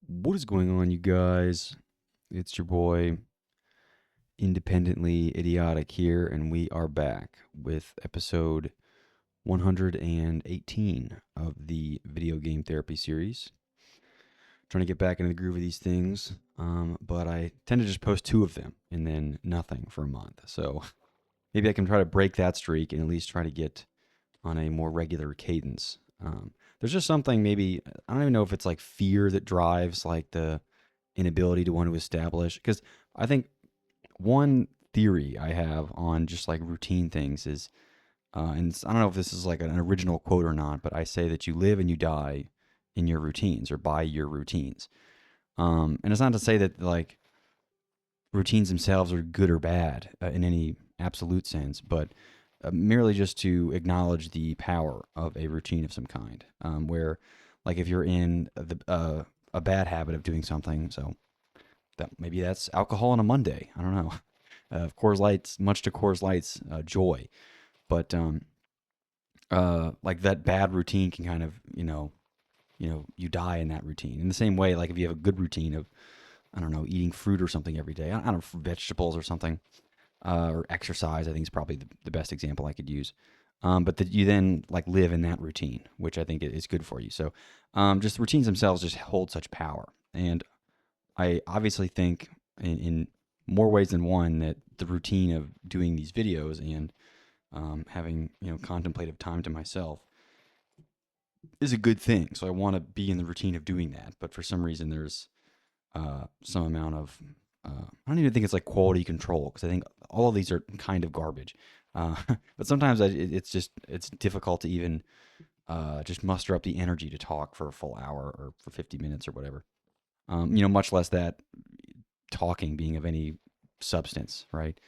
What is going on, you guys? It's your boy, Independently Idiotic here, and we are back with episode 118 of the video game therapy series. Trying to get back into the groove of these things, but I tend to just post two of them and then nothing for a month. So maybe I can try to break that streak and at least try to get on a more regular cadence. There's just something maybe, I don't even know if it's like fear that drives like the inability to want to establish, because I think one theory I have on just like routine things is, I don't know if this is like an original quote or not, but I say that you live and you die in your routines or by your routines. And it's not to say that like routines themselves are good or bad in any absolute sense, but merely just to acknowledge the power of a routine of some kind, where like if you're in a bad habit of doing something, so that maybe that's alcohol on a Monday. I don't know. Coors Lights, much to Coors Light's joy, but like that bad routine can kind of you die in that routine. In the same way, like if you have a good routine of I don't know eating fruit or something every day, I don't know vegetables or something, or exercise. I think is probably the best example I could use. But that you then like live in that routine, which I think is good for you. So just routines themselves just hold such power, and I obviously think in more ways than one that the routine of doing these videos and having contemplative time to myself is a good thing. So I want to be in the routine of doing that. But for some reason, there's some amount of I don't even think it's like quality control because I think all of these are kind of garbage. Uh, but sometimes it's difficult to even just muster up the energy to talk for a full hour or for 50 minutes or whatever. Much less that talking being of any substance, right?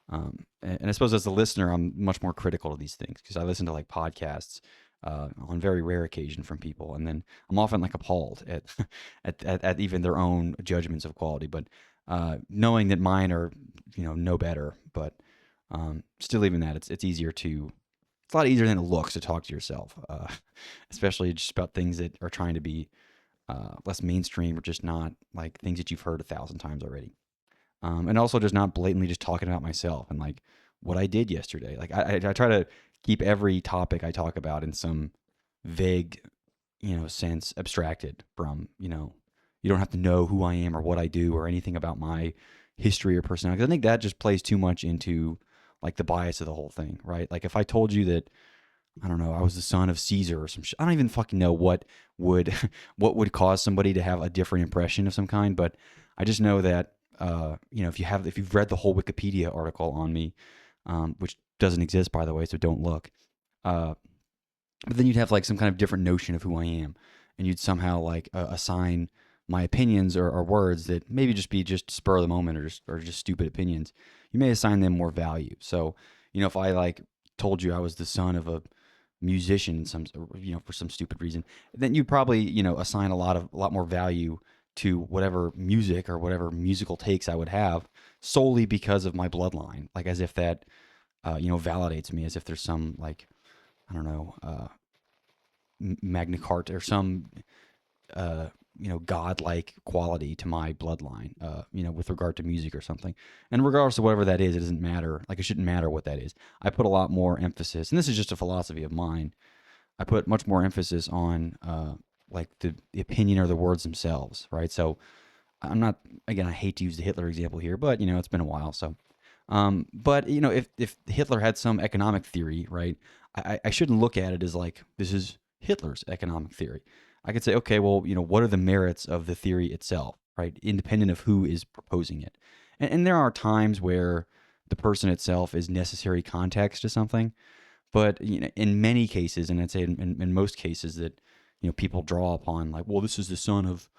And I suppose as a listener, I'm much more critical of these things because I listen to like podcasts on very rare occasion from people, and then I'm often like appalled at at even their own judgments of quality. But knowing that mine are no better, but still even that it's easier to it's a lot easier than it looks to talk to yourself, especially just about things that are trying to be less mainstream or just not like things that you've heard 1,000 times already. And also just not blatantly just talking about myself and like what I did yesterday. Like I try to keep every topic I talk about in some vague, sense abstracted from, you don't have to know who I am or what I do or anything about my history or personality. 'Cause I think that just plays too much into like the bias of the whole thing, right? Like if I told you that I don't know, I was the son of Caesar or some shit. I don't even fucking know what would what would cause somebody to have a different impression of some kind, but I just know that if you've read the whole Wikipedia article on me, which doesn't exist by the way, so don't look. Uh, but then you'd have like some kind of different notion of who I am, and you'd somehow like assign my opinions or words that maybe just be just spur of the moment or just stupid opinions. You may assign them more value. So if I like told you I was the son of a musician for some stupid reason, then you'd probably assign a lot more value to whatever music or whatever musical takes I would have solely because of my bloodline, like as if that validates me, as if there's some like I don't know Magna Carta or some godlike quality to my bloodline, with regard to music or something. And regardless of whatever that is, it doesn't matter. Like it shouldn't matter what that is. I put a lot more emphasis, and this is just a philosophy of mine. I put much more emphasis on like the opinion or the words themselves, right? So I'm not again. I hate to use the Hitler example here, but it's been a while. So, but if Hitler had some economic theory, right, I shouldn't look at it as like this is Hitler's economic theory. I could say, okay, well, what are the merits of the theory itself, right, independent of who is proposing it. And there are times where the person itself is necessary context to something, but in many cases, and I'd say in most cases that people draw upon, like, well, this is the son of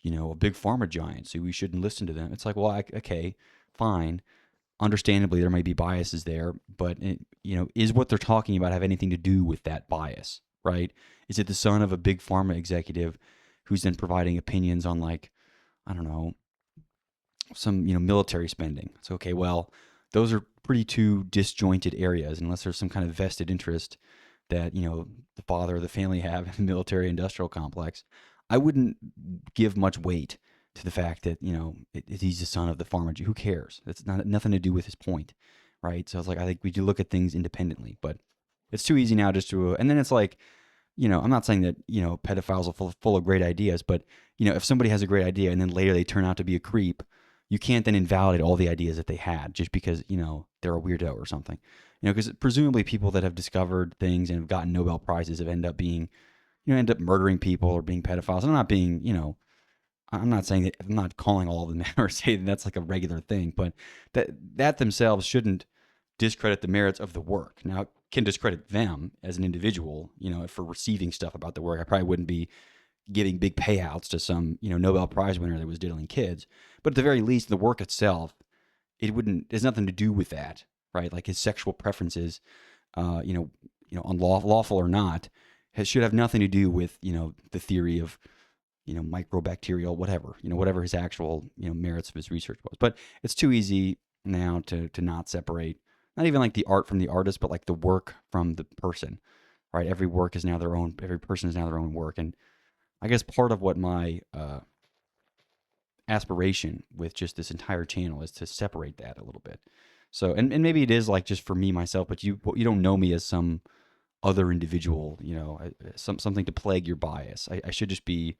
a big pharma giant, so we shouldn't listen to them. It's like, well, okay, fine. Understandably, there may be biases there, but is what they're talking about have anything to do with that bias, right? Is it the son of a big pharma executive who's then providing opinions on like I don't know some military spending? It's okay. Well, those are pretty two disjointed areas unless there's some kind of vested interest that the father of the family have in the military industrial complex. I wouldn't give much weight to the fact that he's the son of the farmer. Who cares? That's not nothing to do with his point, right? So it's like I think we do look at things independently, but it's too easy now just to. And then it's like I'm not saying that pedophiles are full of great ideas, but if somebody has a great idea and then later they turn out to be a creep, you can't then invalidate all the ideas that they had just because they're a weirdo or something. Because presumably people that have discovered things and have gotten Nobel prizes have end up being end up murdering people or being pedophiles. I'm not being I'm not saying that, I'm not calling all of them or saying that's like a regular thing, but that themselves shouldn't discredit the merits of the work. Now, it can discredit them as an individual, for receiving stuff about the work. I probably wouldn't be giving big payouts to some, Nobel Prize winner that was diddling kids. But at the very least, the work itself, there's nothing to do with that, right? Like his sexual preferences, unlawful or not, should have nothing to do with, the theory of, microbacterial, whatever his actual, merits of his research was. But it's too easy now to not separate, not even like the art from the artist, but like the work from the person, right? Every work is now their own, every person is now their own work. And I guess part of what my aspiration with just this entire channel is to separate that a little bit. So, and maybe it is like just for me myself, but you don't know me as some other individual, something to plague your bias. I should just be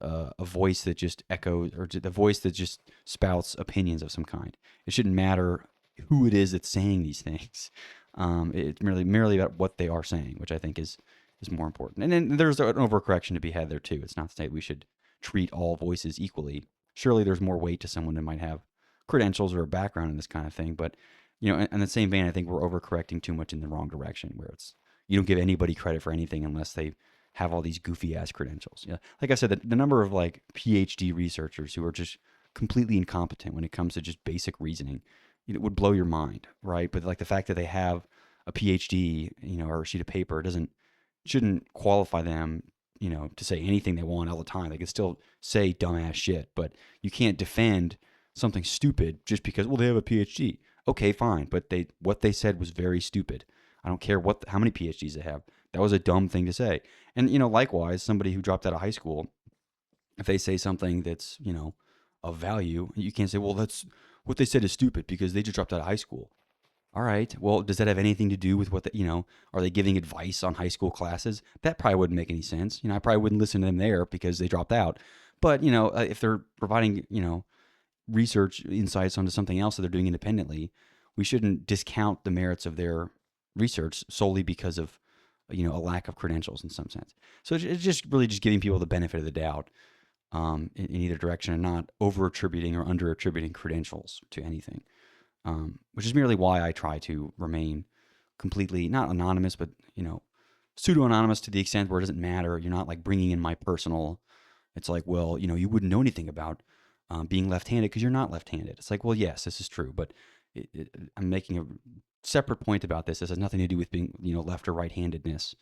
a voice that just echoes, or the voice that just spouts opinions of some kind. It shouldn't matter who it is that's saying these things. It's merely about what they are saying, which I think is more important. And then there's an overcorrection to be had there too. It's not to say we should treat all voices equally. Surely there's more weight to someone that might have credentials or a background in this kind of thing. But in the same vein, I think we're overcorrecting too much in the wrong direction, where it's you don't give anybody credit for anything unless they have all these goofy ass credentials. Like I said, the number of like PhD researchers who are just completely incompetent when it comes to just basic reasoning, it would blow your mind, right? But like the fact that they have a PhD, or a sheet of paper shouldn't qualify them, to say anything they want all the time. They can still say dumbass shit, but you can't defend something stupid just because, well, they have a PhD. Okay, fine, but what they said was very stupid. I don't care how many PhDs they have. That was a dumb thing to say. And likewise, somebody who dropped out of high school, if they say something that's of value, you can't say, well, that's what they said is stupid because they just dropped out of high school. All right. Well, does that have anything to do with what are they giving advice on high school classes? That probably wouldn't make any sense. I probably wouldn't listen to them there because they dropped out. But, if they're providing, research insights onto something else that they're doing independently, we shouldn't discount the merits of their research solely because of, a lack of credentials in some sense. So it's just really just giving people the benefit of the doubt in either direction and not over attributing or under attributing credentials to anything. Which is merely why I try to remain completely not anonymous, but pseudo anonymous to the extent where it doesn't matter. You're not like bringing in my personal. It's like, well, you wouldn't know anything about being left-handed because you're not left-handed. It's like, well, yes, this is true, but I'm making a separate point about this. This has nothing to do with being left or right-handedness.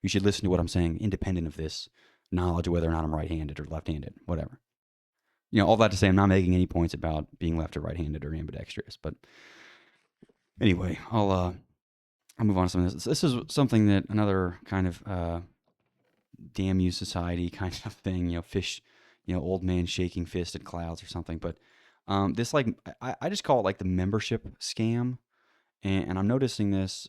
You should listen to what I'm saying, independent of this knowledge of whether or not I'm right-handed or left-handed, whatever. All that to say, I'm not making any points about being left or right-handed or ambidextrous. But anyway, I'll move on to some of this. This is something that another kind of damn you society kind of thing. Fish, old man shaking fist at clouds or something. But this like I just call it like the membership scam, and I'm noticing this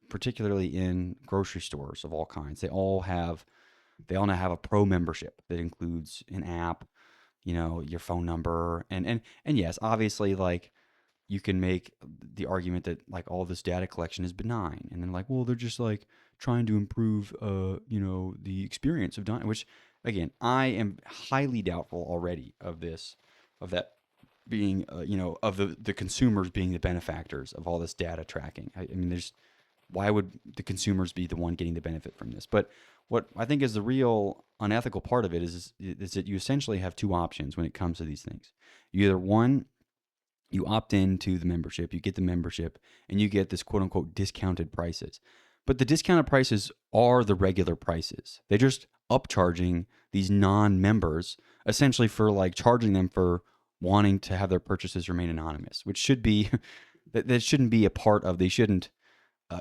particularly in grocery stores of all kinds. They all now have a pro membership that includes an app, your phone number, and yes, obviously, like you can make the argument that like all this data collection is benign, and then like, well, they're just like trying to improve, the experience of dining. Which, again, I am highly doubtful already of that being, of the consumers being the benefactors of all this data tracking. I mean, why would the consumers be the one getting the benefit from this? But what I think is the real unethical part of it is that you essentially have two options when it comes to these things. You either one, you opt into the membership, you get the membership, and you get this quote unquote discounted prices. But the discounted prices are the regular prices. They're just upcharging these non-members essentially for like charging them for wanting to have their purchases remain anonymous, which should be that shouldn't be a part of. They shouldn't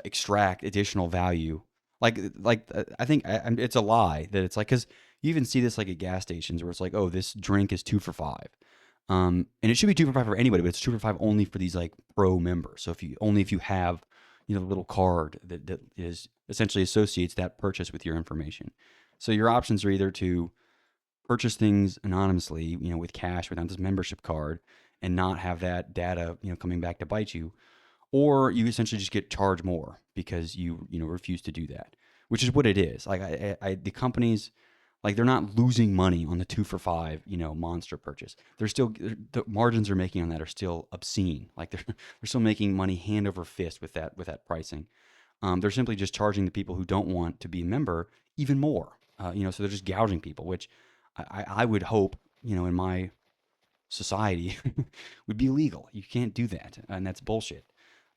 extract additional value I think it's a lie that it's like, because you even see this like at gas stations where it's like, oh, this drink is 2 for 5. And it should be 2 for 5 for anybody, but it's 2 for 5 only for these like pro members. So if you have, the little card that is essentially associates that purchase with your information. So your options are either to purchase things anonymously, with cash without this membership card, and not have that data, coming back to bite you, or you essentially just get charged more because you refuse to do that, which is what it is. Like the companies, like they're not losing money on the 2 for 5, monster purchase. They're still, the margins they're making on that are still obscene. Like they're they're still making money hand over fist with that pricing. They're simply just charging the people who don't want to be a member even more. So they're just gouging people, which I would hope, in my society would be illegal. You can't do that, and that's bullshit.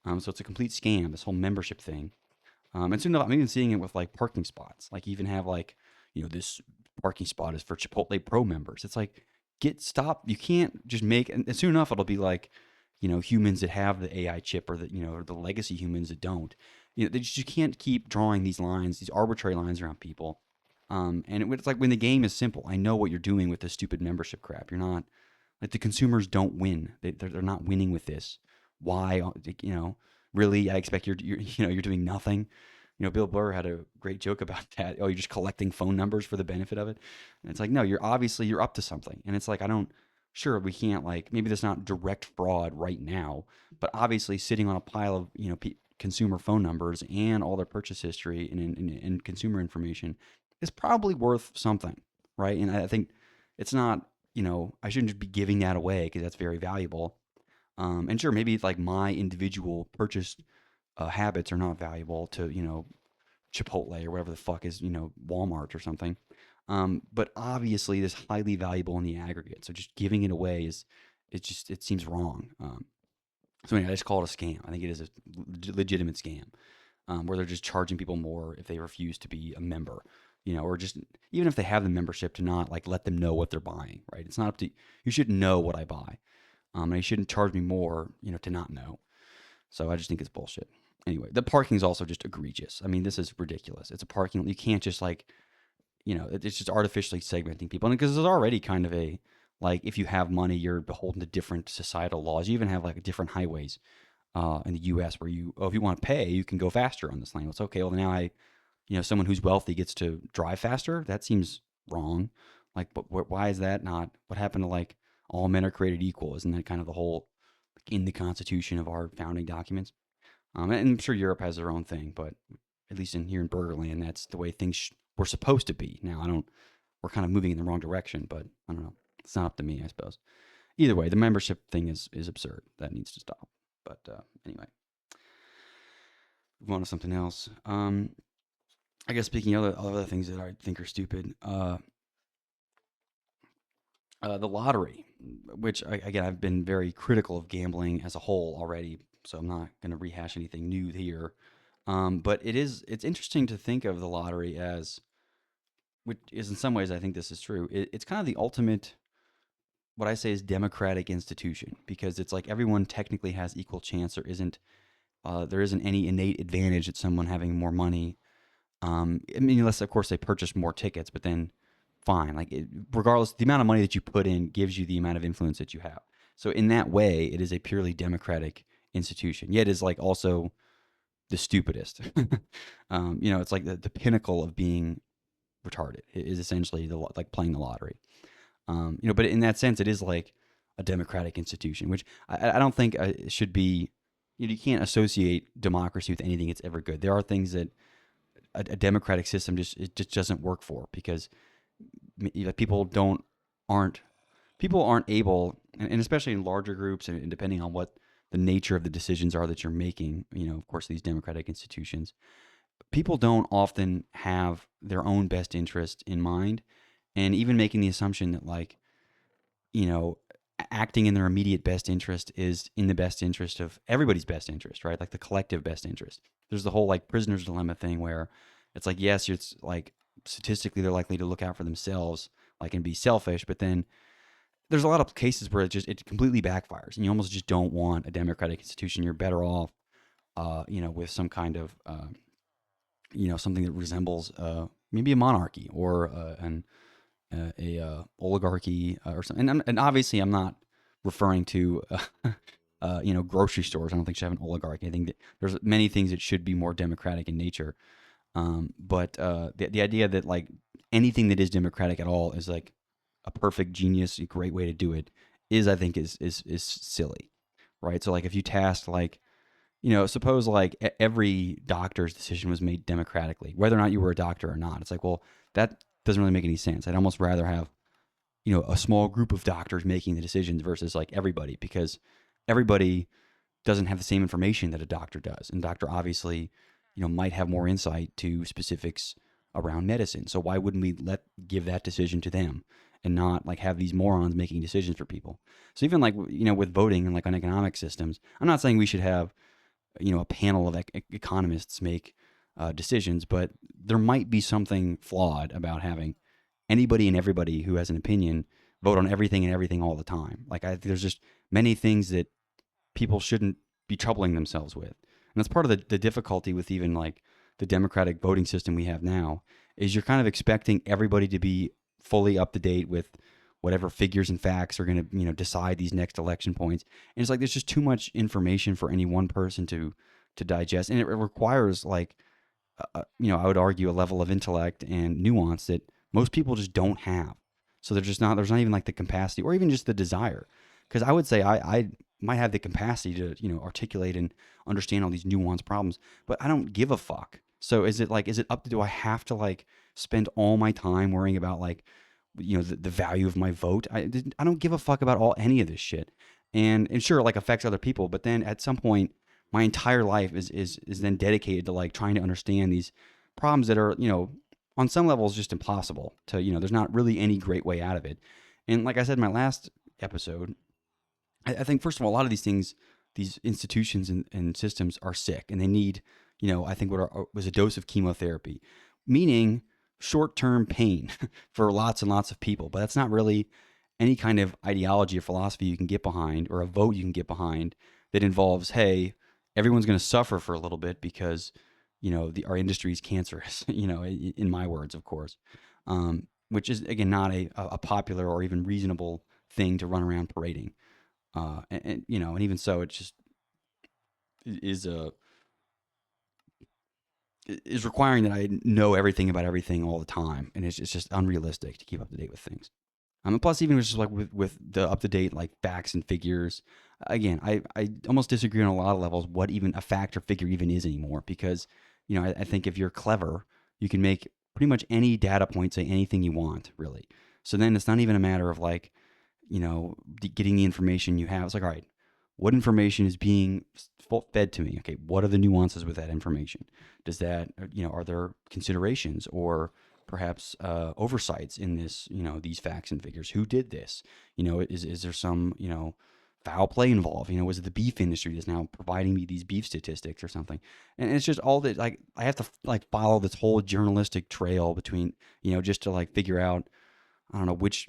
So it's a complete scam. This whole membership thing. And soon enough, I'm even seeing it with like parking spots. Like you even have like, this parking spot is for Chipotle Pro members. It's like, stop. You can't just make, and soon enough it'll be like, humans that have the AI chip, or or the legacy humans that don't. You can't keep drawing these lines, these arbitrary lines around people. It's like when the game is simple. I know what you're doing with this stupid membership crap. You're not, like, the consumers don't win. They're not winning with this. Why? Really? I expect you're doing nothing. Bill Burr had a great joke about that. Oh, you're just collecting phone numbers for the benefit of it. And it's like, no, you're up to something. And it's like, I don't. Sure, we can't, like, maybe that's not direct fraud right now, but obviously sitting on a pile of consumer phone numbers and all their purchase history and consumer information is probably worth something, right? And I think it's not, I shouldn't just be giving that away because that's very valuable. And sure, maybe like my individual purchase habits are not valuable to, Chipotle or whatever the fuck is, Walmart or something. But obviously, it is highly valuable in the aggregate. So just giving it away it seems wrong. So anyway, I just call it a scam. I think it is a legitimate scam, where they're just charging people more if they refuse to be a member, or just even if they have the membership, to not like let them know what they're buying. Right? It's not up to you. Should know what I buy, and you shouldn't charge me more, to not know. So I just think it's bullshit. Anyway, the parking is also just egregious. I mean, this is ridiculous. It's a parking. You can't just like, it's just artificially segmenting people. And because there's already kind of a, like, if you have money, you're beholden to different societal laws. You even have like different highways in the U.S. where if you want to pay, you can go faster on this lane. Well, it's okay. Well, now someone who's wealthy gets to drive faster. That seems wrong. Like, but why is that not? What happened to like all men are created equal? Isn't that kind of the whole, like, in the Constitution of our founding documents? And I'm sure Europe has their own thing, but at least in here in Burgerland, that's the way things were supposed to be. Now, I don't. We're kind of moving in the wrong direction, but I don't know. It's not up to me, I suppose. Either way, the membership thing is absurd. That needs to stop. But anyway, move on to something else. I guess speaking of other things that I think are stupid, the lottery, which again I've been very critical of gambling as a whole already, so I'm not going to rehash anything new here. But it's interesting to think of the lottery as, which is in some ways I think this is true. It's kind of the ultimate, what I say is democratic institution, because it's like everyone technically has equal chance. There isn't any innate advantage at someone having more money. I mean, unless of course they purchase more tickets, but then fine. Like regardless, the amount of money that you put in gives you the amount of influence that you have. So in that way, it is a purely democratic institution. Yet it is like also the stupidest. It's like the pinnacle of being retarded. It is essentially like playing the lottery. But in that sense, it is like a democratic institution, which I don't think it should be. You can't associate democracy with anything that's ever good. There are things that a democratic system just doesn't work for, because aren't people aren't able, and especially in larger groups, and depending on what the nature of the decisions are that you're making. Of course, these democratic institutions, people don't often have their own best interest in mind, and even making the assumption that, like, you know, acting in their immediate best interest is in the best interest of everybody's best interest, right? Like the collective best interest. There's the whole like prisoner's dilemma thing where it's like, yes, it's like statistically they're likely to look out for themselves, like, and be selfish, but then there's a lot of cases where it completely backfires, and you almost just don't want a democratic institution. You're better off, with some kind of something that resembles maybe a monarchy or an a oligarchy or something. And obviously, I'm not referring to grocery stores. I don't think should have an oligarchy. I think that there's many things that should be more democratic in nature. But the idea that like anything that is democratic at all is like a perfect genius, a great way to do it is, I think, is silly, right? So like if you tasked like suppose like every doctor's decision was made democratically, whether or not you were a doctor or not. It's like, well, that doesn't really make any sense. I'd almost rather have a small group of doctors making the decisions versus like everybody, because everybody doesn't have the same information that a doctor does. And doctor obviously, might have more insight to specifics around medicine. So why wouldn't we give that decision to them and not like have these morons making decisions for people? So even like, with voting and like on economic systems, I'm not saying we should have, a panel of economists make decisions, but there might be something flawed about having anybody and everybody who has an opinion vote on everything and everything all the time. Like there's just many things that people shouldn't be troubling themselves with. And that's part of the difficulty with even like the democratic voting system we have now is you're kind of expecting everybody to be fully up to date with whatever figures and facts are going to, decide these next election points. And it's like there's just too much information for any one person to digest. And it requires like I would argue a level of intellect and nuance that most people just don't have. So there's not even like the capacity or even just the desire. Because I would say I might have the capacity to, articulate and understand all these nuanced problems, but I don't give a fuck. So is it up to, do I have to like spend all my time worrying about like, the value of my vote? I don't give a fuck about any of this shit. And sure, it like affects other people, but then at some point, my entire life is then dedicated to like trying to understand these problems that are on some levels just impossible to there's not really any great way out of it. And like I said in my last episode, I think first of all, a lot of these things, these institutions and systems are sick, and they need, I think was a dose of chemotherapy, meaning short-term pain for lots and lots of people. But that's not really any kind of ideology or philosophy you can get behind, or a vote you can get behind that involves, hey, everyone's going to suffer for a little bit because, our industry is cancerous. In my words, of course, which is again not a popular or even reasonable thing to run around parading. And even so, it just is is requiring that I know everything about everything all the time, and it's just unrealistic to keep up to date with things. And plus, even just like with the up to date like facts and figures, again, I almost disagree on a lot of levels what even a fact or figure even is anymore, because I think if you're clever, you can make pretty much any data point say anything you want, really. So then it's not even a matter of like getting the information you have. It's like, all right, what information is being fed to me? Okay, what are the nuances with that information? Does that, are there considerations or perhaps oversights in this, these facts and figures? Who did this? Is there some, foul play involved? Was it the beef industry that's now providing me these beef statistics or something? And it's just all that, like, I have to like follow this whole journalistic trail between, just to like figure out, I don't know which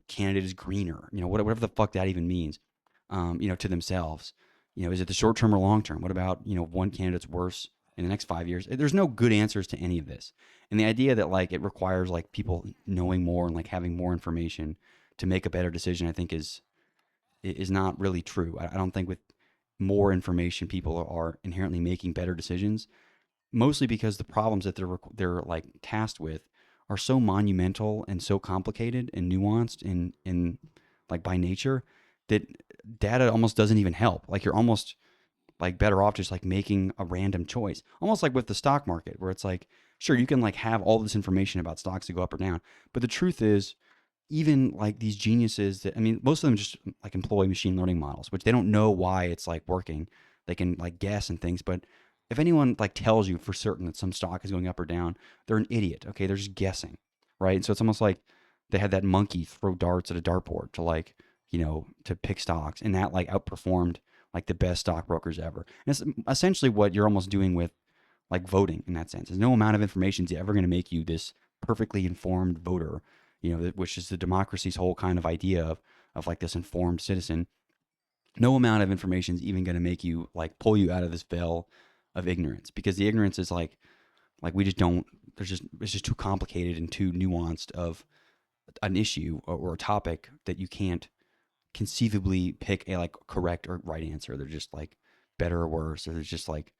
candidate is greener, whatever the fuck that even means, to themselves. Is it the short term or long term? What about, one candidate's worse in the next 5 years? There's no good answers to any of this. And the idea that like it requires like people knowing more and like having more information to make a better decision, I think is not really true. I don't think with more information, people are inherently making better decisions, mostly because the problems that they're like tasked with are so monumental and so complicated and nuanced in like by nature that data almost doesn't even help. Like you're almost like better off just like making a random choice, almost like with the stock market, where it's like, sure, you can like have all this information about stocks to go up or down, but the truth is, even like these geniuses that, I mean, most of them just like employ machine learning models, which they don't know why it's like working. They can like guess and things, but if anyone like tells you for certain that some stock is going up or down, they're an idiot. Okay, they're just guessing, right? And so it's almost like they had that monkey throw darts at a dartboard to like, to pick stocks, and that like outperformed like the best stockbrokers ever. And it's essentially what you're almost doing with like voting in that sense. There's no amount of information is ever going to make you this perfectly informed voter, which is the democracy's whole kind of idea of like this informed citizen. No amount of information is even going to make you like pull you out of this veil of ignorance, because the ignorance is like Like we just don't. It's just too complicated and too nuanced of an issue or a topic that you can't conceivably pick a like correct or right answer. They're just like better or worse, or there's just like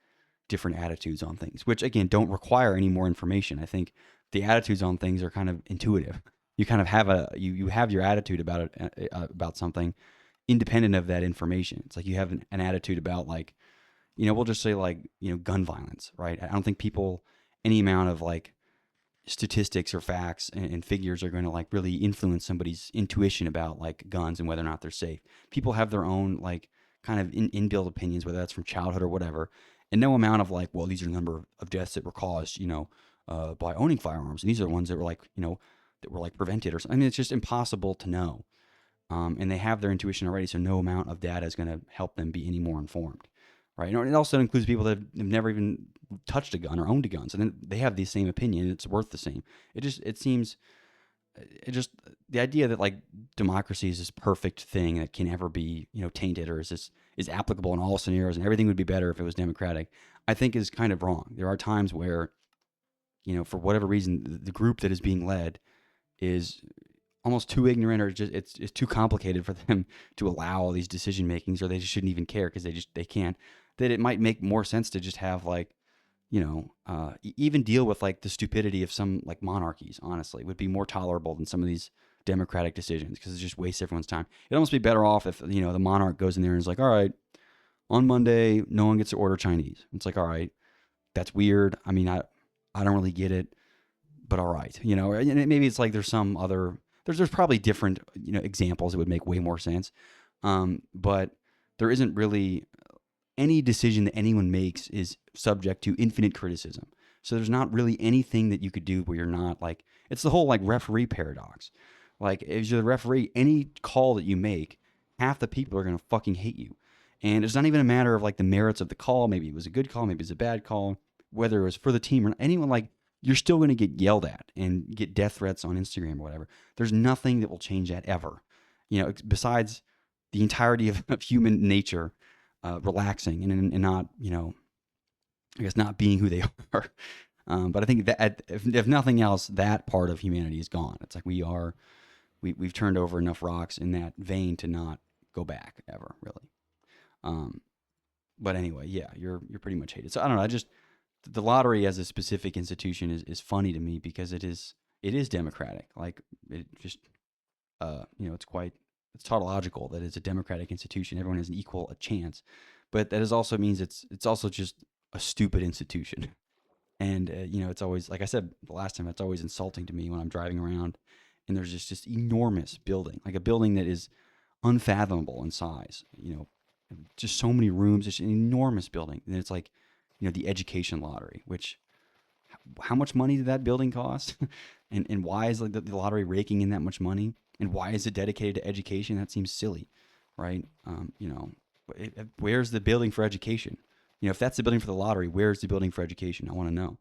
different attitudes on things, which again don't require any more information. I think the attitudes on things are kind of intuitive. You kind of have you have your attitude about it about something independent of that information. It's like you have an attitude about like we'll just say like gun violence, right? I don't think people any amount of like statistics or facts and figures are going to like really influence somebody's intuition about like guns and whether or not they're safe. People have their own like kind of inbuilt opinions, whether that's from childhood or whatever. And no amount of like, well, these are the number of deaths that were caused, by owning firearms, and these are the ones that were like, that were like prevented or something. I mean, it's just impossible to know. And they have their intuition already, so no amount of data is going to help them be any more informed, right? And it also includes people that have never even touched a gun or owned a gun, so then they have the same opinion. It's worth the same. It seems it just the idea that like democracy is this perfect thing that can never be tainted or is applicable in all scenarios and everything would be better if it was democratic. I think is kind of wrong. There are times where for whatever reason the group that is being led is almost too ignorant or just it's too complicated for them to allow all these decision makings or they just shouldn't even care because they can't that it might make more sense to just have like even deal with like the stupidity of some like monarchies honestly would be more tolerable than some of these democratic decisions because it just wastes everyone's time. It'd almost be better off if the monarch goes in there and is like, all right, on Monday no one gets to order Chinese. It's like, all right, that's weird. I mean, I don't really get it, but all right, and maybe it's like there's some other there's probably different examples that would make way more sense, but there isn't really any decision that anyone makes is subject to infinite criticism. So there's not really anything that you could do where you're not like it's the whole like referee paradox. Like if you're the referee, any call that you make, half the people are gonna fucking hate you. And it's not even a matter of like the merits of the call. Maybe it was a good call, maybe it's a bad call, whether it was for the team or anyone like you're still going to get yelled at and get death threats on Instagram or whatever. There's nothing that will change that ever. Besides the entirety of human nature relaxing and not, I guess not being who they are. But I think that if nothing else, that part of humanity is gone. It's like we've turned over enough rocks in that vein to not go back ever, really. But anyway, yeah, you're pretty much hated. So I don't know. The lottery as a specific institution is funny to me because it is democratic. Like it just it's tautological that it's a democratic institution. Everyone has an equal a chance, but that is also means it's also just a stupid institution. And it's always like I said the last time. It's always insulting to me when I'm driving around and there's just this enormous building, like a building that is unfathomable in size. Just so many rooms. It's an enormous building, and it's like the education lottery, which how much money did that building cost? and why is like the lottery raking in that much money? And why is it dedicated to education? That seems silly, right? Where's the building for education? If that's the building for the lottery, where's the building for education? I want to know.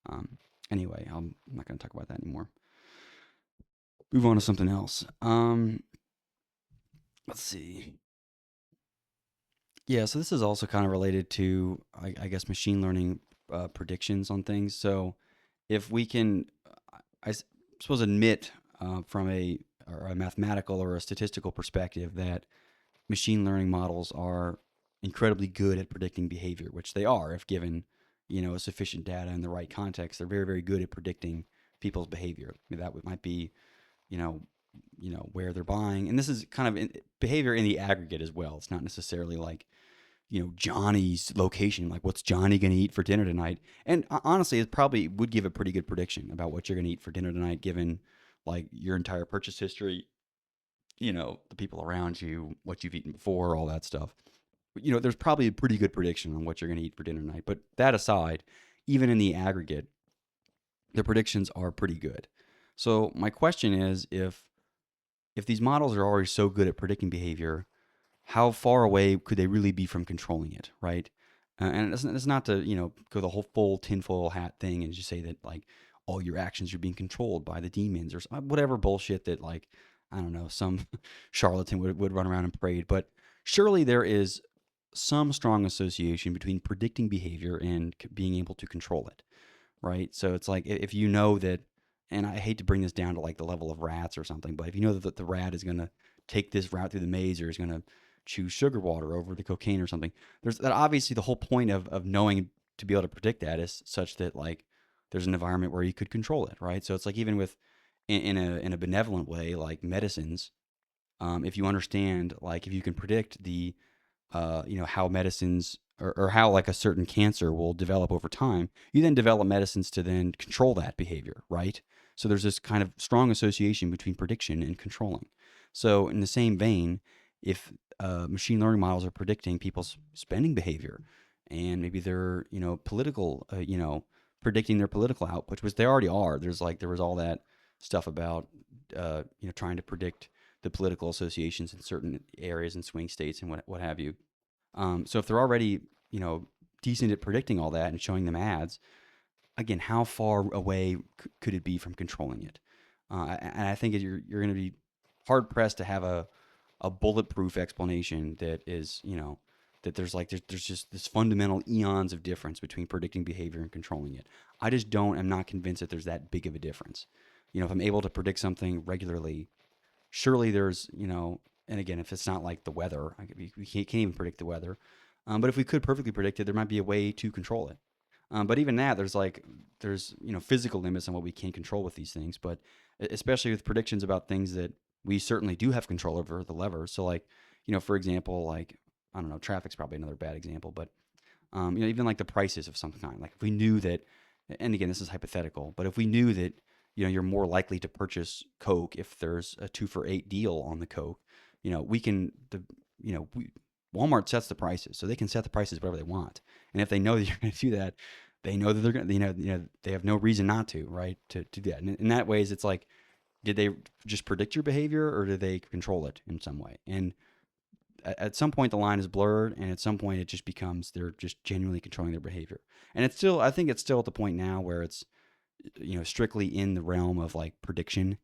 Um, anyway, I'm not going to talk about that anymore. Move on to something else. Let's see. Yeah, so this is also kind of related to, I guess, machine learning predictions on things. So if we can, suppose, admit from a mathematical or a statistical perspective that machine learning models are incredibly good at predicting behavior, which they are if given, sufficient data in the right context. They're very, very good at predicting people's behavior. I mean, that might be, you know, where they're buying, and this is kind of behavior in the aggregate as well. It's not necessarily like Johnny's location, like what's Johnny going to eat for dinner tonight. And honestly, it probably would give a pretty good prediction about what you're going to eat for dinner tonight, given like your entire purchase history, the people around you, what you've eaten before, all that stuff. There's probably a pretty good prediction on what you're going to eat for dinner tonight. But that aside, even in the aggregate, the predictions are pretty good. So my question is, if these models are already so good at predicting behavior, how far away could they really be from controlling it, right? And it's not to go the whole full tinfoil hat thing and just say that like all your actions are being controlled by the demons or whatever bullshit that like I don't know some charlatan would run around and parade. But surely there is some strong association between predicting behavior and being able to control it. right? So it's like if you know that, and I hate to bring this down to like the level of rats or something, but if you know that the rat is going to take this route through the maze or is going to choose sugar water over the cocaine or something, there's that obviously the whole point of knowing to be able to predict that is such that like there's an environment where you could control it, right? So it's like even with in a benevolent way, like medicines, if you understand, like if you can predict the how medicines or how like a certain cancer will develop over time, you then develop medicines to then control that behavior, right? So there's this kind of strong association between prediction and controlling. So in the same vein, if machine learning models are predicting people's spending behavior and maybe their political predicting their political outputs, which they already are. There was all that stuff about trying to predict the political associations in certain areas and swing states and what have you. So if they're already, you know, decent at predicting all that and showing them ads, again, how far away could it be from controlling it? And I think you're going to be hard pressed to have a bulletproof explanation that is, that there's just this fundamental eons of difference between predicting behavior and controlling it. I'm not convinced that there's that big of a difference. If I'm able to predict something regularly, surely there's, and again, if it's not like the weather, we can't even predict the weather. But if we could perfectly predict it, there might be a way to control it. But even that, there's physical limits on what we can control with these things. But especially with predictions about things that we certainly do have control over, the levers. So like, for example, like I don't know, traffic's probably another bad example, but even like the prices of some kind. Like if we knew that, and again, this is hypothetical, but if we knew that, you're more likely to purchase Coke if there's a 2 for $8 deal on the Coke, we can, Walmart sets the prices, so they can set the prices whatever they want. And if they know that you're going to do that, they know that they're going to, they have no reason not to, right? To do that. And in that ways, it's like, did they just predict your behavior or did they control it in some way? And at some point the line is blurred, and at some point it just becomes they're just genuinely controlling their behavior. And I think it's still at the point now where it's strictly in the realm of like prediction.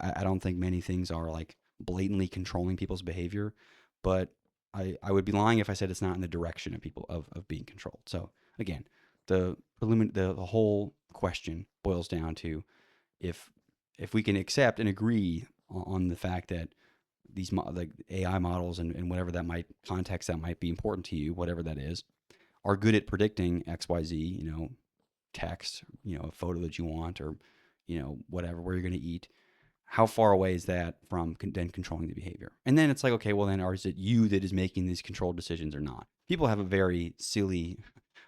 I don't think many things are like blatantly controlling people's behavior, but I would be lying if I said it's not in the direction of people of being controlled. So again, the whole question boils down to if we can accept and agree on the fact that these like AI models and whatever that might context that might be important to you, whatever that is, are good at predicting XYZ, text, a photo that you want, or, whatever, where you're going to eat. How far away is that from then controlling the behavior? And then it's like, okay, well, then, or is it you that is making these controlled decisions or not? People have a very silly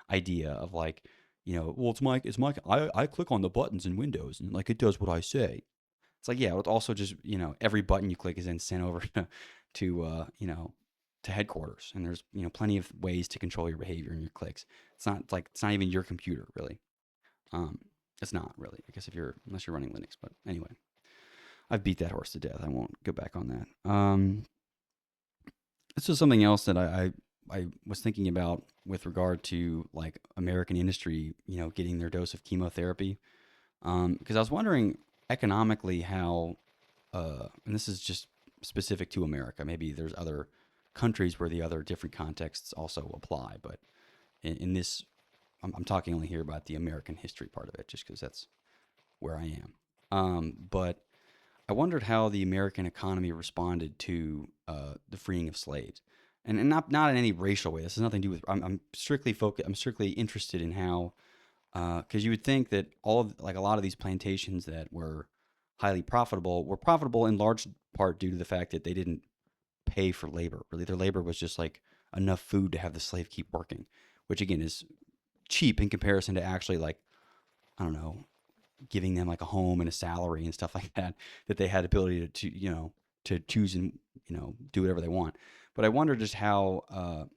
idea of like, well, I click on the buttons in Windows and like it does what I say. It's like, yeah, it's also just, every button you click is then sent over to headquarters. And there's, plenty of ways to control your behavior and your clicks. It's not even your computer really. Um, it's not really, I guess, unless you're running Linux. But anyway, I've beat that horse to death. I won't go back on that. This is something else that I was thinking about with regard to like American industry, getting their dose of chemotherapy. Because I was wondering economically how, and this is just specific to America. Maybe there's other countries where the other different contexts also apply, but in this, I'm talking only here about the American history part of it, just because that's where I am. But I wondered how the American economy responded to the freeing of slaves, and not in any racial way. This has nothing to do with. I'm strictly focused. I'm strictly interested in how, because you would think that like a lot of these plantations that were highly profitable were profitable in large part due to the fact that they didn't pay for labor. Really, their labor was just like enough food to have the slave keep working, which again is cheap in comparison to actually like, I don't know, giving them like a home and a salary and stuff like that, that they had ability to choose and, do whatever they want. But I wonder just how,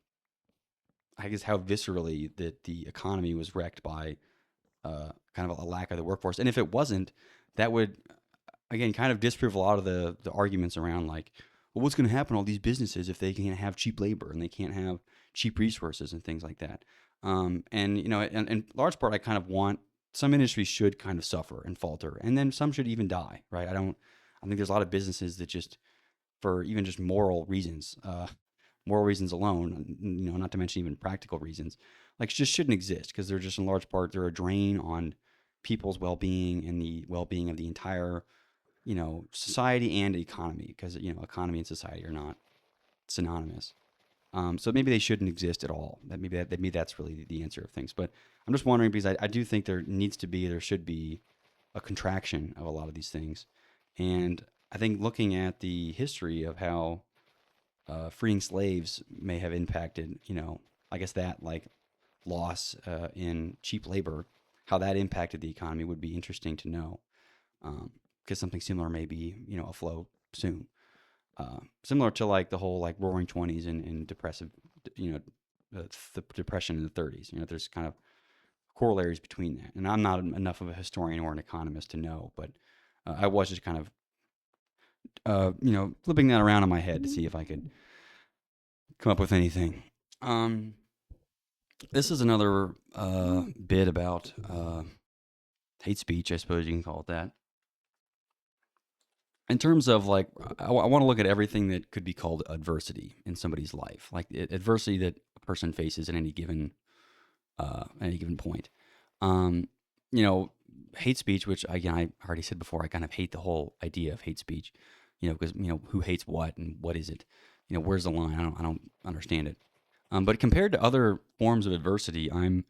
I guess how viscerally that the economy was wrecked by kind of a lack of the workforce. And if it wasn't, that would, again, kind of disprove a lot of the arguments around like, well, what's going to happen to all these businesses if they can't have cheap labor and they can't have cheap resources and things like that. And in large part, I kind of want some industries should kind of suffer and falter, and then some should even die. Right? I think there's a lot of businesses that just, for even just moral reasons alone, not to mention even practical reasons, like just shouldn't exist because they're just in large part they're a drain on people's well-being and the well-being of the entire, society and economy, because economy and society are not synonymous. So maybe they shouldn't exist at all. Maybe that's really the answer of things. But I'm just wondering, because I do think there should be a contraction of a lot of these things, and I think looking at the history of how freeing slaves may have impacted, I guess that like loss in cheap labor, how that impacted the economy would be interesting to know, because something similar may be, afloat soon. Similar to like the whole like Roaring Twenties and depressive, you know, the depression in the 30s. There's kind of corollaries between that. And I'm not enough of a historian or an economist to know, but I was just kind of, flipping that around in my head to see if I could come up with anything. Um, this is another bit about hate speech, I suppose you can call it that. In terms of like, I want to look at everything that could be called adversity in somebody's life, like adversity that a person faces at any given point. Um, you know, hate speech, which again I already said before, I kind of hate the whole idea of hate speech. Because who hates what and what is it? Where's the line? I don't understand it. But compared to other forms of adversity, I'm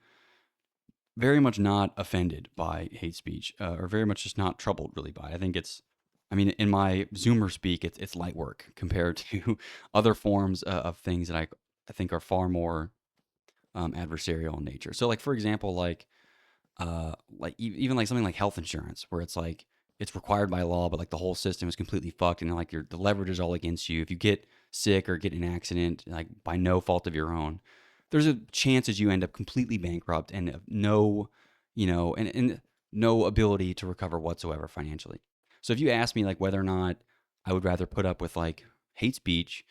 very much not offended by hate speech, or very much just not troubled really by it. I think I mean, in my Zoomer speak, it's light work compared to other forms of things that I think are far more adversarial in nature. So, like for example, even like something like health insurance, where it's like it's required by law, but like the whole system is completely fucked, and like the leverage is all against you. If you get sick or get in an accident, like by no fault of your own, there's a chance that you end up completely bankrupt and have no, and no ability to recover whatsoever financially. So if you ask me like whether or not I would rather put up with like hate speech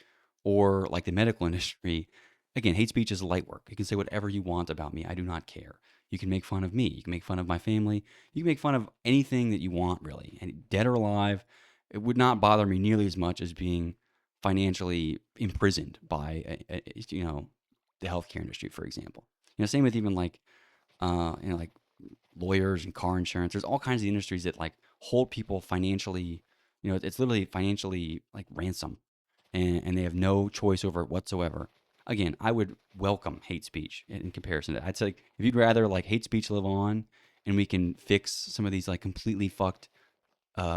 or like the medical industry, again, hate speech is light work. You can say whatever you want about me. I do not care. You can make fun of me. You can make fun of my family. You can make fun of anything that you want, really. And dead or alive, it would not bother me nearly as much as being financially imprisoned by, the healthcare industry, for example. Same with even like, like lawyers and car insurance. There's all kinds of industries that like hold people financially. It's literally financially like ransom, and they have no choice over it whatsoever. Again, I would welcome hate speech in comparison to that. I'd say if you'd rather like hate speech live on and we can fix some of these like completely fucked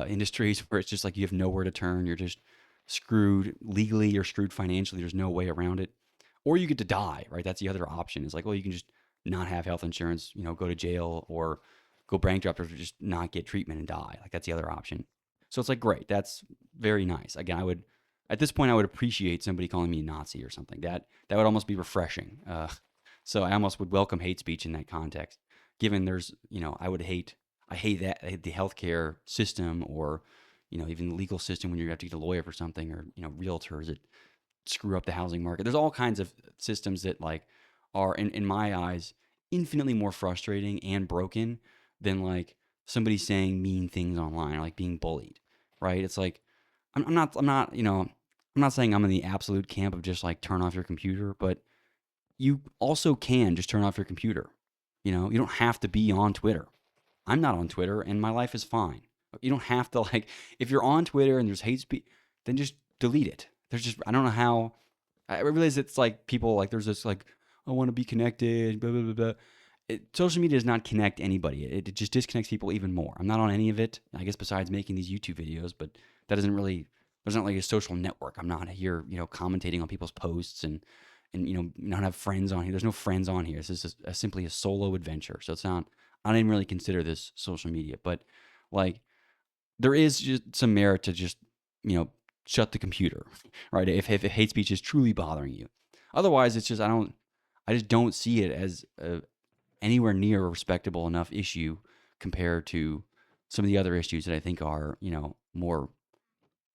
industries where it's just like you have nowhere to turn, you're just screwed legally, you're screwed financially, there's no way around it. Or you get to die, right? That's the other option. It's like, well, you can just not have health insurance, go to jail or go bankrupt or just not get treatment and die. Like that's the other option. So it's like, great, that's very nice. Again, at this point, I would appreciate somebody calling me a Nazi or something. That would almost be refreshing. So I almost would welcome hate speech in that context. Given there's, I hate that I hate the healthcare system, or, even the legal system when you have to get a lawyer for something, or realtors that screw up the housing market. There's all kinds of systems that like are in my eyes infinitely more frustrating and broken than like somebody saying mean things online or like being bullied. Right? It's like I'm not saying I'm in the absolute camp of just like turn off your computer, but you also can just turn off your computer. You don't have to be on Twitter. I'm not on Twitter and my life is fine. You don't have to like, if you're on Twitter and there's hate speech, then just delete it. I don't know how. I realize it's like people like, there's this like, I want to be connected, blah, blah, blah, blah. Social media does not connect anybody. It just disconnects people even more. I'm not on any of it, I guess, besides making these YouTube videos, but that doesn't really, there's not like a social network. I'm not here, commentating on people's posts and not have friends on here. There's no friends on here. This is just simply a solo adventure. So it's not, I don't even really consider this social media, but like there is just some merit to just, you know, shut the computer, right? If hate speech is truly bothering you. Otherwise, it's just, I just don't see it as anywhere near a respectable enough issue compared to some of the other issues that I think are, more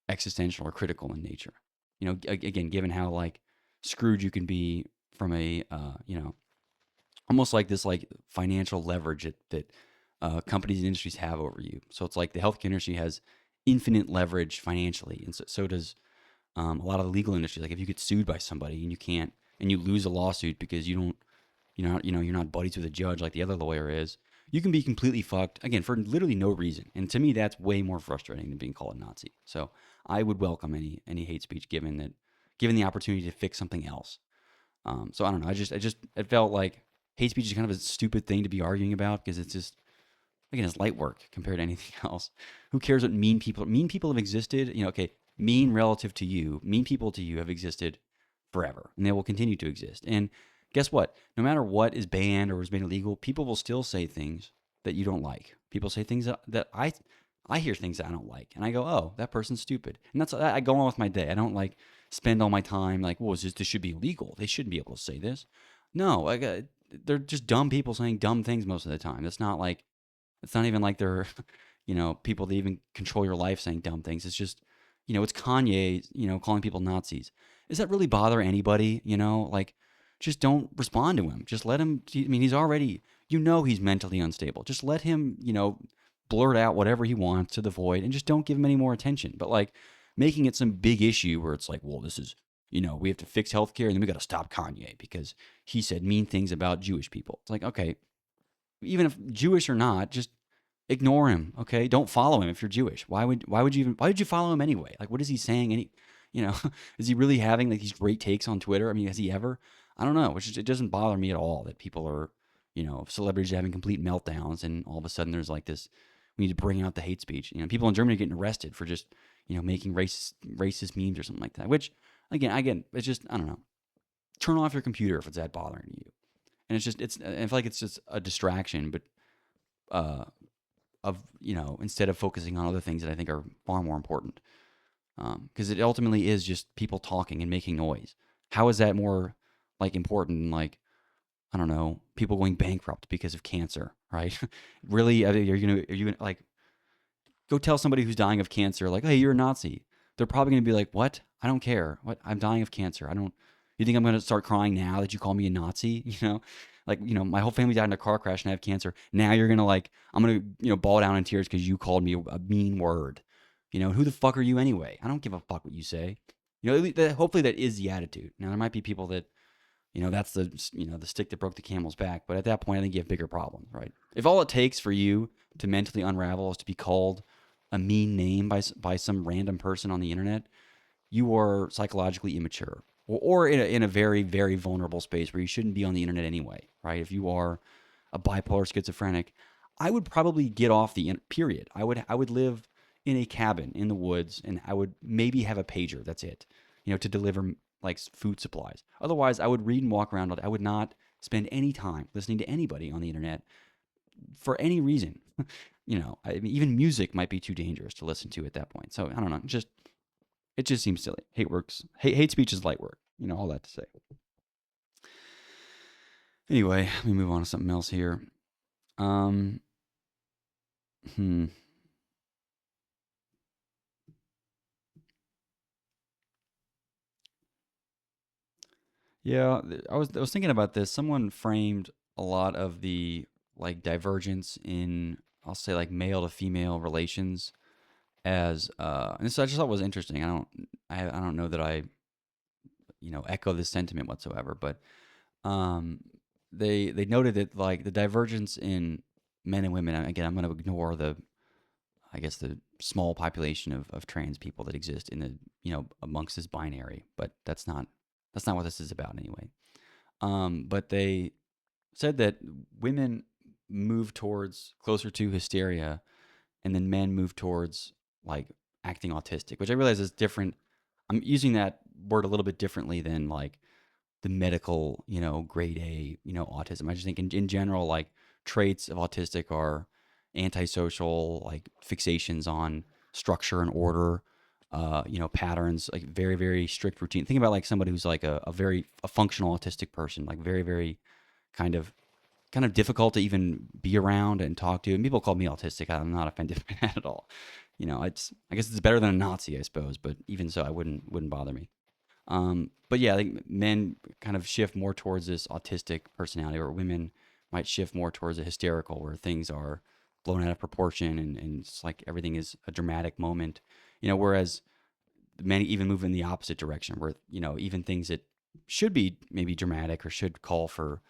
existential or critical in nature. Again, given how like screwed you can be from a, almost like this like financial leverage that companies and industries have over you. So it's like the healthcare industry has infinite leverage financially, and so does a lot of the legal industry. Like if you get sued by somebody and you can't, and you lose a lawsuit because you're not buddies with a judge like the other lawyer is, you can be completely fucked again for literally no reason. And to me, that's way more frustrating than being called a Nazi. So I would welcome any hate speech given the opportunity to fix something else. So I don't know. It felt like hate speech is kind of a stupid thing to be arguing about because it's just again, it's light work compared to anything else. Who cares what mean people have existed? Okay, mean relative to you, mean people to you have existed forever and they will continue to exist. And guess what? No matter what is banned or is made illegal, people will still say things that you don't like. People say things that I hear things that I don't like, and I go, "Oh, that person's stupid." And that's I go on with my day. I don't like spend all my time like, "Well, this should be illegal. They shouldn't be able to say this." No, they're just dumb people saying dumb things most of the time. It's not even like they're, people that even control your life saying dumb things. It's just, it's Kanye, calling people Nazis. Does that really bother anybody? Like, just don't respond to him. Just let him. I mean, he's already, he's mentally unstable. Just let him, blurt out whatever he wants to the void and just don't give him any more attention. But like making it some big issue where it's like, well, this is, we have to fix healthcare and then we got to stop Kanye because he said mean things about Jewish people. It's like, okay, even if Jewish or not, just ignore him. Okay, don't follow him if you're Jewish. Why would you follow him anyway? Like, what is he saying? Is he really having like these great takes on Twitter? I mean, has he ever? I don't know. It doesn't bother me at all that people are, celebrities having complete meltdowns, and all of a sudden there's like this. We need to bring out the hate speech. People in Germany are getting arrested for just, making racist memes or something like that. Which, again, it's just I don't know. Turn off your computer if it's that bothering you. And I feel like it's just a distraction, but uh, instead of focusing on other things that I think are far more important. Because it ultimately is just people talking and making noise. How is that more like important than like, I don't know, people going bankrupt because of cancer, right? Really, are you gonna like go tell somebody who's dying of cancer like, hey, you're a Nazi? They're probably gonna be like, what? I don't care. What? I'm dying of cancer. I don't. You think I'm gonna start crying now that you call me a Nazi? Like my whole family died in a car crash and I have cancer. Now you're gonna like I'm gonna bawl down in tears because you called me a mean word. Who the fuck are you anyway? I don't give a fuck what you say. Hopefully that is the attitude. Now there might be people that that's the stick that broke the camel's back. But at that point, I think you have bigger problems, right? If all it takes for you to mentally unravel is to be called a mean name by some random person on the internet, you are psychologically immature or in a very, very vulnerable space where you shouldn't be on the internet anyway, right? If you are a bipolar schizophrenic, I would probably get off the period. I would live in a cabin in the woods and I would maybe have a pager. That's it, to deliver like food supplies. Otherwise, I would read and walk around. I would not spend any time listening to anybody on the internet for any reason. I mean, even music might be too dangerous to listen to at that point. So I don't know. It just seems silly. Hate works. Hate speech is light work. All that to say. Anyway, let me move on to something else here. Um, hmm. Yeah, I was thinking about this. Someone framed a lot of the like divergence in I'll say like male to female relations as and this I just thought was interesting. I don't know that I echo this sentiment whatsoever, but um they noted that like the divergence in men and women. And again, I'm going to ignore the I guess the small population of trans people that exist in the amongst this binary, but that's not what this is about anyway. But they said that women move towards closer to hysteria, and then men move towards like acting autistic, which I realize is different. I'm using that word a little bit differently than like the medical, grade A, autism. I just think in general, like traits of autistic are antisocial, like fixations on structure and order, patterns, like very, very strict routine. Think about like somebody who's like a functional autistic person, like very, very kind of difficult to even be around and talk to. And people call me autistic. I'm not offended by that at all. I guess it's better than a Nazi, I suppose. But even so, I wouldn't bother me. But yeah, I think men kind of shift more towards this autistic personality, or women might shift more towards a hysterical, where things are blown out of proportion and it's like everything is a dramatic moment. Whereas men even move in the opposite direction, where even things that should be maybe dramatic or should call for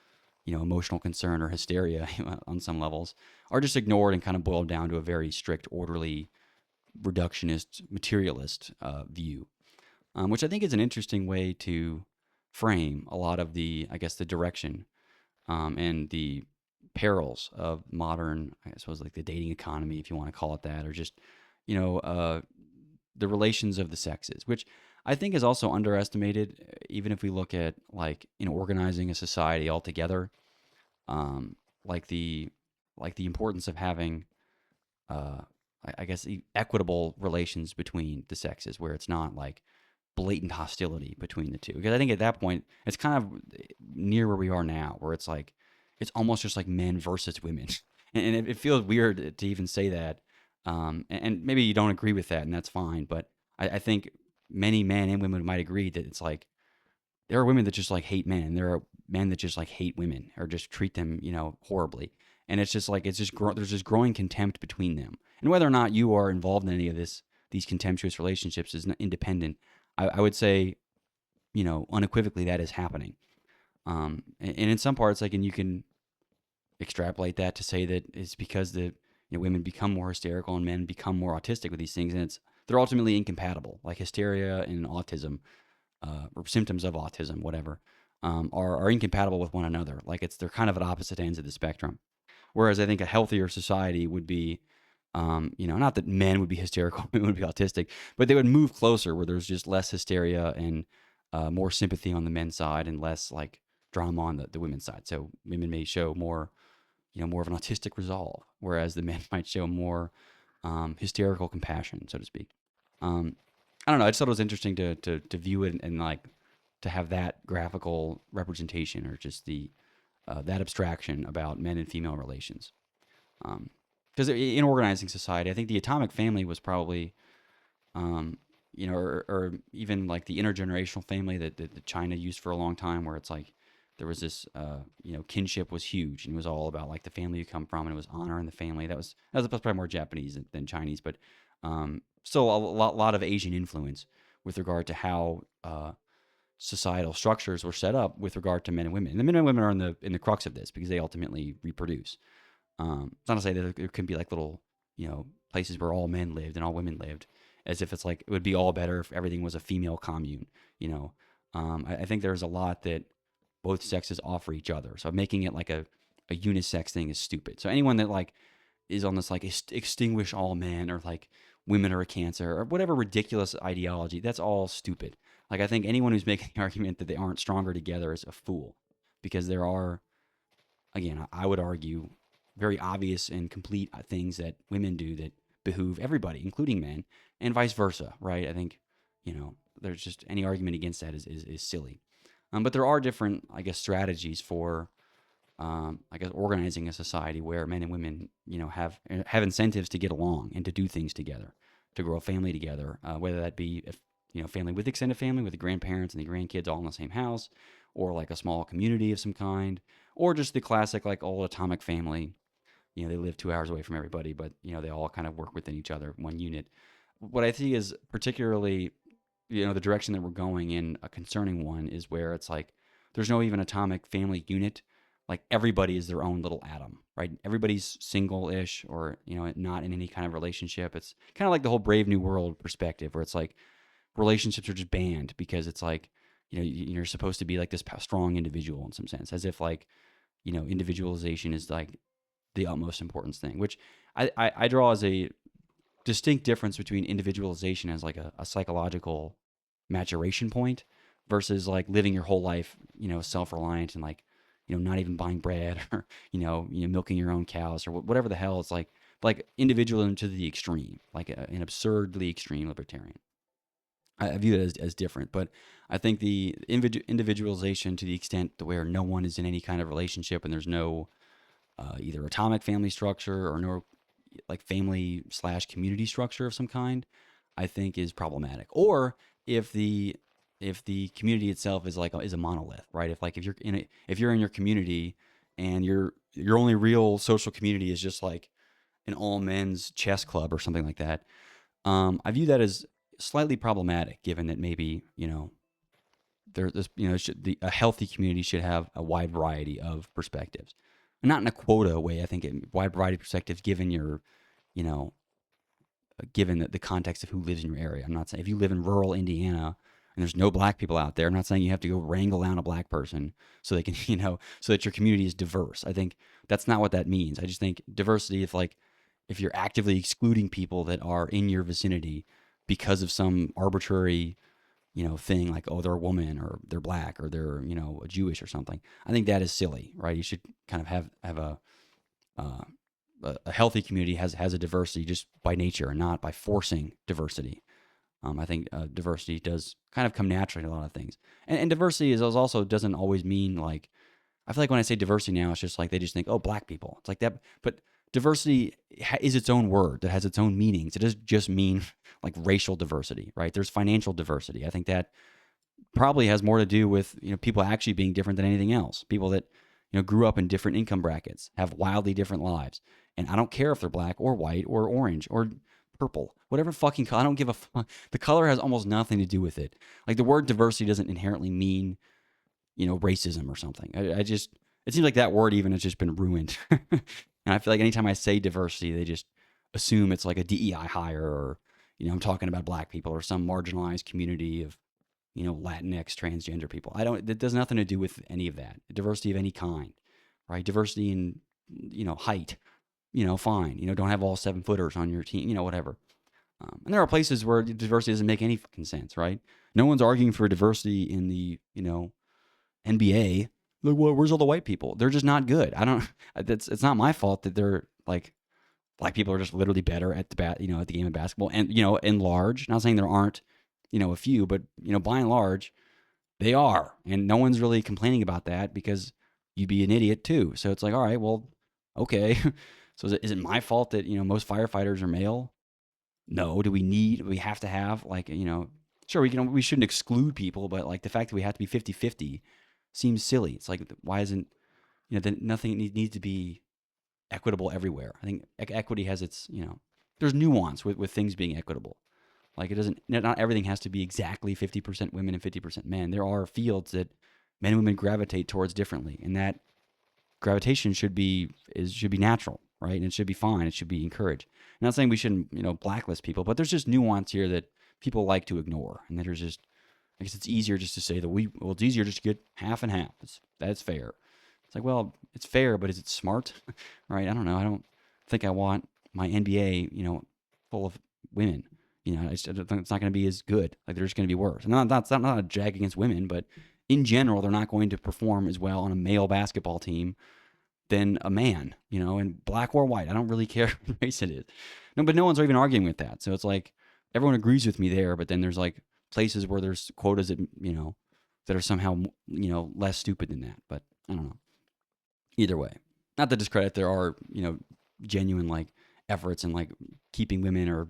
emotional concern or hysteria on some levels, are just ignored and kind of boiled down to a very strict, orderly, reductionist, materialist view, which I think is an interesting way to frame a lot of the, I guess, the direction and the perils of modern, I suppose, like the dating economy, if you want to call it that, or just, you know, uh, the relations of the sexes, which I think is also underestimated, even if we look at like organizing a society altogether, um, like the importance of having uh, I guess equitable relations between the sexes, where it's not like blatant hostility between the two. Because I think at that point it's kind of near where we are now, where it's like it's almost just like men versus women, and it feels weird to even say that. And maybe you don't agree with that, and that's fine. But I think many men and women might agree that it's like there are women that just like hate men, and there are men that just like hate women or just treat them, horribly. And it's just like there's this growing contempt between them. And whether or not you are involved in any of these contemptuous relationships is independent. I would say, unequivocally that is happening. And in some parts, like, and you can extrapolate that to say that it's because women become more hysterical and men become more autistic with these things, and they're ultimately incompatible. Like hysteria and autism, or symptoms of autism, whatever, are incompatible with one another. Like they're kind of at opposite ends of the spectrum. Whereas I think a healthier society would be, not that men would be hysterical, women would be autistic, but they would move closer where there's just less hysteria and more sympathy on the men's side and less like drama on the women's side. So women may show more, more of an autistic resolve, whereas the men might show more hysterical compassion, so to speak. Um, I don't know. I just thought it was interesting to view it and like to have that graphical representation or just the that abstraction about men and female relations. Because in organizing society, I think the atomic family was probably, or even like the intergenerational family that China used for a long time, where it's like there was this, kinship was huge and it was all about like the family you come from and it was honor in the family. That was probably more Japanese than Chinese, but still a lot of Asian influence with regard to how societal structures were set up with regard to men and women. And the men and women are in the crux of this because they ultimately reproduce. It's not to say that there could be like little, places where all men lived and all women lived, as if it's like it would be all better if everything was a female commune. You know, I think there's a lot that both sexes offer each other. So making it like a unisex thing is stupid. So anyone that like is on this like extinguish all men or like women are a cancer or whatever ridiculous ideology, that's all stupid. Like I think anyone who's making the argument that they aren't stronger together is a fool, because there are, again, I would argue, very obvious and complete things that women do that behoove everybody, including men, and vice versa, right? I think, there's just any argument against that is silly. But there are different, I guess, strategies for, I guess, organizing a society where men and women, have incentives to get along and to do things together, to grow a family together, whether that be, if, family with extended family, with the grandparents and the grandkids all in the same house, or like a small community of some kind, or just the classic like old atomic family. They live 2 hours away from everybody, but they all kind of work within each other, one unit. What I see is particularly, the direction that we're going in, a concerning one, is where it's like there's no even atomic family unit. Like everybody is their own little atom, right? Everybody's single-ish, or not in any kind of relationship. It's kind of like the whole Brave New World perspective, where it's like relationships are just banned because it's like you're supposed to be like this strong individual in some sense, as if like individualization is like the utmost importance thing, which I draw as a distinct difference between individualization as like a psychological maturation point versus like living your whole life, self-reliant and like, not even buying bread or, milking your own cows or whatever the hell. It's like individualism to the extreme, like an absurdly extreme libertarian. I view it as different, but I think the individualization to the extent to where no one is in any kind of relationship and there's no either atomic family structure or no like family slash community structure of some kind, I think is problematic. Or if the community itself is like is a monolith, right? If you're in your community and your only real social community is just like an all men's chess club or something like that, I view that as slightly problematic, given that maybe there's a healthy community should have a wide variety of perspectives, not in a quota way. I think wide variety of perspectives given your, you know, given the context of who lives in your area. I'm not saying if you live in rural Indiana and there's no black people out there, I'm not saying you have to go wrangle down a black person so they can, so that your community is diverse. I think that's not what that means. I just think diversity, if you're actively excluding people that are in your vicinity because of some arbitrary, thing like, oh, they're a woman or they're black or they're, Jewish or something. I think that is silly, right? You should kind of have uh, a healthy community has a diversity just by nature and not by forcing diversity. I think diversity does kind of come naturally to a lot of things, and diversity is also doesn't always mean like. I feel like when I say diversity now, it's just like they just think, oh, black people. It's like that, but diversity is its own word that has its own meanings. It doesn't just mean like racial diversity, right? There's financial diversity. I think that probably has more to do with people actually being different than anything else. People that grew up in different income brackets have wildly different lives, and I don't care if they're black or white or orange or purple, whatever fucking color. I don't give a fuck. The color has almost nothing to do with it. Like the word diversity doesn't inherently mean racism or something. I just it seems like that word even has just been ruined, and I feel like anytime I say diversity, they just assume it's like a DEI hire or I'm talking about black people or some marginalized community of Latinx, transgender people. I don't. It does nothing to do with any of that. Diversity of any kind, right? Diversity in height. Fine. Don't have all 7-footers on your team. Whatever. And there are places where diversity doesn't make any fucking sense, right? No one's arguing for diversity in the NBA. Like, well, where's all the white people? They're just not good. I don't. It's not my fault that they're like black people are just literally better at at the game of basketball. And in large, not saying there aren't a few, but by and large, they are, and no one's really complaining about that because you'd be an idiot too. So it's like, all right, well, okay. So is it my fault that most firefighters are male? No. Do we have to have like sure we shouldn't exclude people, but like the fact that we have to be 50-50 seems silly. It's like why isn't then nothing needs to be equitable everywhere. I think equity has its there's nuance with things being equitable. Like it doesn't not everything has to be exactly 50% women and 50% men. There are fields that men and women gravitate towards differently, and that gravitation should be natural, right? And it should be fine. It should be encouraged. I'm not saying we shouldn't blacklist people, but there's just nuance here that people like to ignore, and that there's just I guess it's easier just to say that it's easier just to get half and half. That's fair. It's like, well, it's fair, but is it smart? Right? I don't know. I don't think I want my NBA, full of women. I don't think it's not going to be as good. Like they're just going to be worse. And that's not a jag against women, but in general, they're not going to perform as well on a male basketball team than a man, and black or white. I don't really care what race it is. No, but no one's even arguing with that. So it's like everyone agrees with me there, but then there's like places where there's quotas that, that are somehow, less stupid than that. But I don't know. Either way, not to discredit, there are, genuine like efforts and like keeping women or,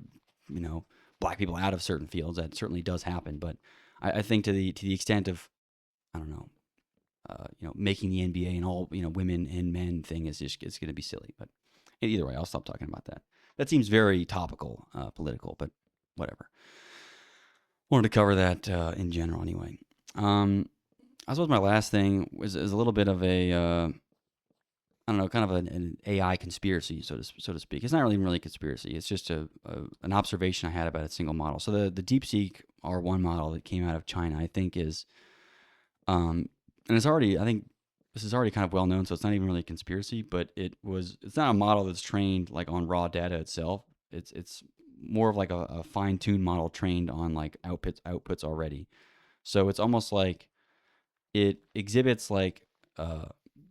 black people out of certain fields. That certainly does happen. But I think to the extent of, I don't know, making the NBA and all, women and men thing is just, it's going to be silly. But either way, I'll stop talking about that. That seems very topical, political, but whatever. Wanted to cover that in general anyway. I suppose my last thing is a little bit of a, I don't know, kind of an AI conspiracy, so to speak. It's not really a conspiracy. It's just an observation I had about a single model. So the DeepSeek R1 model that came out of China, I think is, and it's already, I think this is already kind of well known, so it's not even really a conspiracy. But it's not a model that's trained like on raw data itself. It's more of like a fine tuned model trained on like outputs already. So it's almost like it exhibits like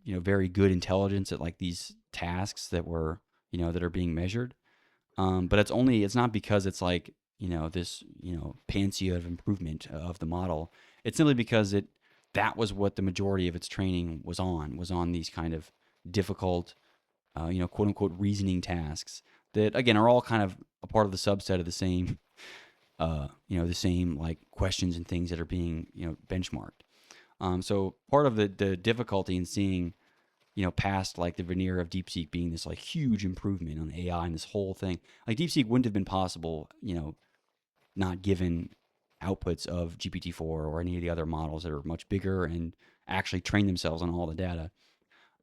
very good intelligence at like these tasks that were that are being measured, but it's not because it's like this panacea of improvement of the model. It's simply because that was what the majority of its training was on these kind of difficult quote unquote reasoning tasks that again are all kind of a part of the subset of the same the same like questions and things that are being benchmarked. So part of the difficulty in seeing, past like the veneer of DeepSeek being this like huge improvement on AI and this whole thing, like DeepSeek wouldn't have been possible, not given outputs of GPT-4 or any of the other models that are much bigger and actually train themselves on all the data.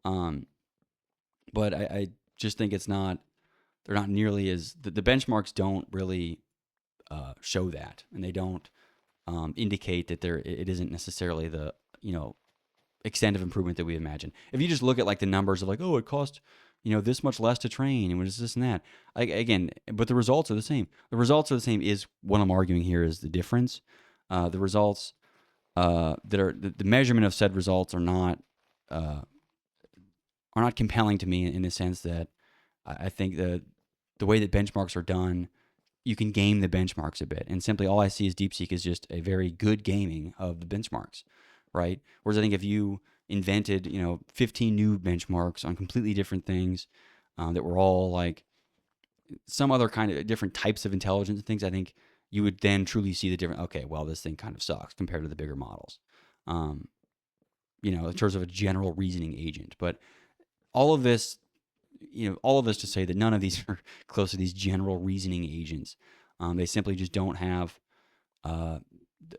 Um, but I just think they're not nearly as, the benchmarks don't really show that, and they don't indicate that it isn't necessarily the, extent of improvement that we imagine. If you just look at like the numbers of like, oh, it cost, this much less to train, and what is this and that. Again, but the results are the same. The results are the same is what I'm arguing here is the difference. The results that are the measurement of said results uh, are not compelling to me in the sense that I think the way that benchmarks are done, you can game the benchmarks a bit. And simply all I see is DeepSeek is just a very good gaming of the benchmarks, right? Whereas I think if you invented, 15 new benchmarks on completely different things that were all like some other kind of different types of intelligence and things, I think you would then truly see the different, okay, well, this thing kind of sucks compared to the bigger models, um, in terms of a general reasoning agent. But all of this, all of this to say that none of these are close to these general reasoning agents. They simply just don't have, uh,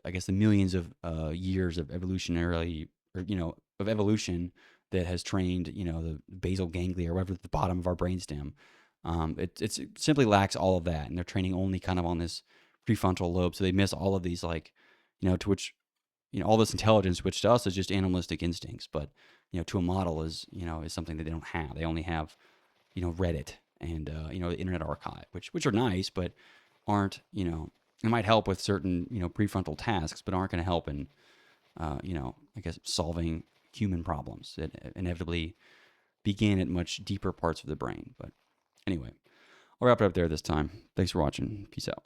I guess, the millions of years of evolutionarily, or of evolution that has trained, the basal ganglia or whatever at the bottom of our brainstem. It simply lacks all of that, and they're training only kind of on this prefrontal lobe, so they miss all of these like, to which, all this intelligence, which to us is just animalistic instincts, but to a model is something that they don't have. They only have Reddit and the Internet Archive, which are nice, but aren't, it might help with certain prefrontal tasks, but aren't going to help in I guess solving human problems that inevitably begin at much deeper parts of the brain. But anyway, I'll wrap it up there this time. Thanks for watching. Peace out.